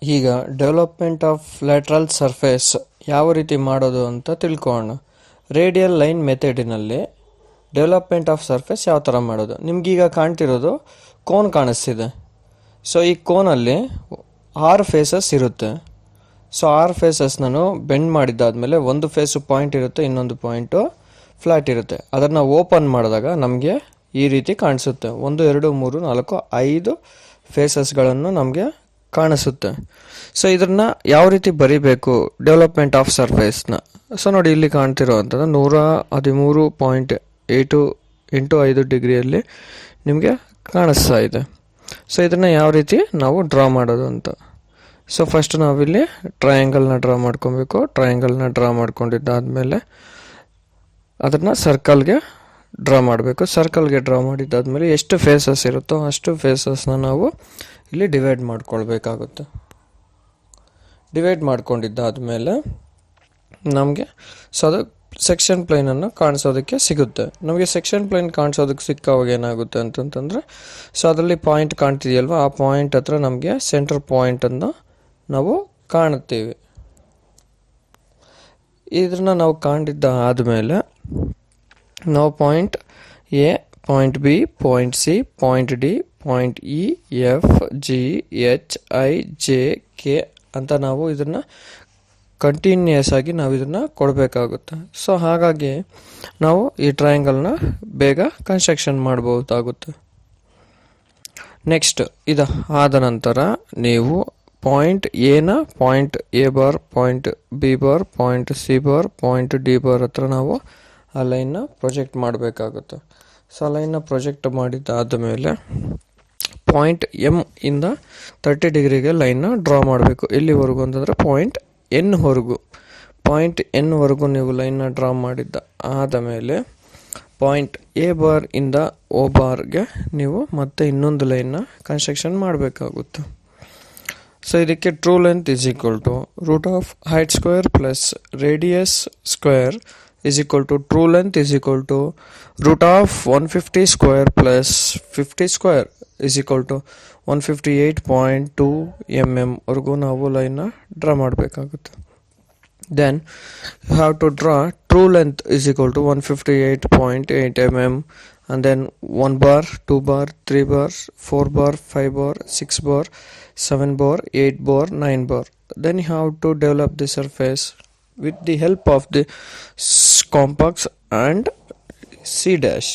ಈಗ development of lateral surface ಯಾವ ರೀತಿ ಮಾಡೋದು ಅಂತ ತಿಳ್ಕೊಳ್ಳೋಣ. ರೇಡಿಯಲ್ ಲೈನ್ ಮೆಥಡಿನಲ್ಲಿ ಡೆವಲಪ್ಮೆಂಟ್ ಆಫ್ ಸರ್ಫೇಸ್ ಯಾವ ಥರ ಮಾಡೋದು. ನಿಮಗೀಗ ಕಾಣ್ತಿರೋದು ಕೋನ್ ಕಾಣಿಸ್ತಿದೆ. ಸೊ ಈ ಕೋನಲ್ಲಿ 6 ಫೇಸಸ್ ಇರುತ್ತೆ. ಸೊ 6 ಫೇಸಸ್ ನಾನು ಬೆಂಡ್ ಮಾಡಿದ್ದಾದಮೇಲೆ ಒಂದು ಫೇಸು ಪಾಯಿಂಟ್ ಇರುತ್ತೆ, ಇನ್ನೊಂದು ಪಾಯಿಂಟು ಫ್ಲ್ಯಾಟ್ ಇರುತ್ತೆ. ಅದನ್ನು ಓಪನ್ ಮಾಡಿದಾಗ ನಮಗೆ ಈ ರೀತಿ ಕಾಣಿಸುತ್ತೆ. 1 2 3 4 5 ಫೇಸಸ್ಗಳನ್ನು ನಮಗೆ ಕಾಣಿಸುತ್ತೆ. ಸೊ ಇದನ್ನು ಯಾವ ರೀತಿ ಬರಿಬೇಕು ಡೆವಲಪ್ಮೆಂಟ್ ಆಫ್ ಸರ್ಫೇಸ್ನ. ಸೊ ನೋಡಿ, ಇಲ್ಲಿ ಕಾಣ್ತಿರೋವಂಥದ್ದು 113.85 ಡಿಗ್ರಿಯಲ್ಲಿ ನಿಮಗೆ ಕಾಣಿಸ್ತಾ ಇದೆ. ಸೊ ಇದನ್ನು ಯಾವ ರೀತಿ ನಾವು ಡ್ರಾ ಮಾಡೋದು ಅಂತ. ಸೊ ಫಸ್ಟ್ ನಾವಿಲ್ಲಿ ಟ್ರಯಾಂಗಲ್ನ ಡ್ರಾ ಮಾಡ್ಕೊಬೇಕು. ಟ್ರಯಾಂಗಲ್ನ ಡ್ರಾ ಮಾಡ್ಕೊಂಡಿದ್ದಾದಮೇಲೆ ಅದನ್ನು ಸರ್ಕಲ್ಗೆ ಡ್ರಾ ಮಾಡಬೇಕು. ಸರ್ಕಲ್ಗೆ ಡ್ರಾ ಮಾಡಿದ್ದಾದಮೇಲೆ ಎಷ್ಟು ಫೇಸಸ್ ಇರುತ್ತೋ ಅಷ್ಟು ಫೇಸಸ್ನ ನಾವು ಇಲ್ಲಿ ಡಿವೈಡ್ ಮಾಡ್ಕೊಳ್ಬೇಕಾಗುತ್ತೆ. ಡಿವೈಡ್ ಮಾಡ್ಕೊಂಡಿದ್ದಾದಮೇಲೆ ನಮಗೆ ಸೊ ಅದು ಸೆಕ್ಷನ್ ಪ್ಲೈನನ್ನು ಕಾಣಿಸೋದಕ್ಕೆ ಸಿಗುತ್ತೆ. ನಮಗೆ ಸೆಕ್ಷನ್ ಪ್ಲೈನ್ ಕಾಣಿಸೋದಕ್ಕೆ ಸಿಕ್ಕಾವಾಗ ಏನಾಗುತ್ತೆ ಅಂತಂತಂದರೆ, ಸೊ ಅದರಲ್ಲಿ ಪಾಯಿಂಟ್ ಕಾಣ್ತಿದೆಯಲ್ವ, ಆ ಪಾಯಿಂಟ್ ಹತ್ರ ನಮಗೆ ಸೆಂಟರ್ ಪಾಯಿಂಟನ್ನು ನಾವು ಕಾಣುತ್ತೀವಿ. ಇದನ್ನು ನಾವು ಕಂಡಿದ್ದ ಆದಮೇಲೆ ನಾವು point A, point B, point C, point D, point E, F, G, H, I, J, K ಅಂತ ನಾವು ಇದನ್ನು ಕಂಟಿನ್ಯೂಯಸ್ ಆಗಿ ನಾವು ಇದನ್ನು ಕೊಡಬೇಕಾಗುತ್ತೆ. ಸೊ ಹಾಗಾಗಿ ನಾವು ಈ ಟ್ರಯಾಂಗಲ್ನ ಬೇಗ ಕನ್ಸ್ಟ್ರಕ್ಷನ್ ಮಾಡಬಹುದಾಗುತ್ತೆ. ನೆಕ್ಸ್ಟ್ ಇದು ಆದ ನಂತರ ನೀವು ಪಾಯಿಂಟ್ ಎನ point A bar, point B bar, point C bar, point D bar ಹತ್ರ ನಾವು ಆ ಲೈನ್ನ ಪ್ರೊಜೆಕ್ಟ್ ಮಾಡಬೇಕಾಗುತ್ತೆ. ಸೊ ಆ ಲೈನ್ನ ಪ್ರೊಜೆಕ್ಟ್ ಮಾಡಿದ್ದಾದ ಮೇಲೆ ಪಾಯಿಂಟ್ ಎಮ್ ಇಂದ 30 ಡಿಗ್ರಿಗೆ ಲೈನ್ನ ಡ್ರಾ ಮಾಡಬೇಕು. ಎಲ್ಲಿವರೆಗೂ ಅಂತಂದರೆ ಪಾಯಿಂಟ್ ಎನ್ವರೆಗೂ. ಪಾಯಿಂಟ್ ಎನ್ವರೆಗೂ ನೀವು ಲೈನ್ನ ಡ್ರಾ ಮಾಡಿದ್ದ ಆದ ಮೇಲೆ ಪಾಯಿಂಟ್ ಎ ಬಾರ್ ಇಂದ ಓ ಬಾರ್ಗೆ ನೀವು ಮತ್ತೆ ಇನ್ನೊಂದು ಲೈನ್ನ ಕನ್ಸ್ಟ್ರಕ್ಷನ್ ಮಾಡಬೇಕಾಗುತ್ತೆ. ಸೊ ಇದಕ್ಕೆ true length is equal to root of height square plus radius square is equal to true length is equal to root of 150 square plus 50 square is equal to 158.2 mm ವರೆಗೂ ನಾವು ಲೈನ್ನ draw ಮಾಡಬೇಕಾಗುತ್ತೆ. Then you have to draw true length is equal to 158.8 mm and then 1 bar, 2 bar, 3 bar, 4 bar, 5 bar, 6 bar, 7 bar, 8 bar, 9 bar. Then you have to develop the surface with the help of the compass and C dash,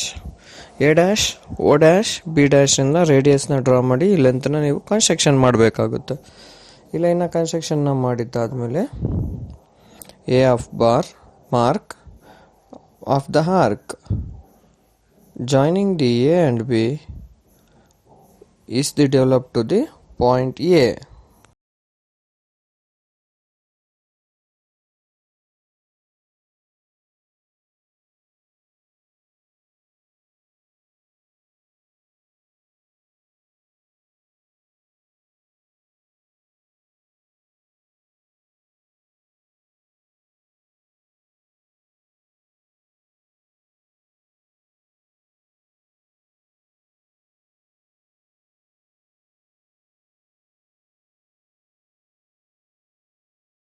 A dash, O dash, B dash ಇಂದ ರೇಡಿಯಸ್ನ draw ಮಾಡಿ ಈ ಲೆಂತ್ನ ನೀವು construction ಮಾಡಬೇಕಾಗುತ್ತೆ. ಈ ಲೈನ್ನ ಕನ್ಸ್ಟ್ರಕ್ಷನ್ನ ಮಾಡಿದ್ದಾದಮೇಲೆ A of bar mark of the arc joining the A and B is the developed to the point A.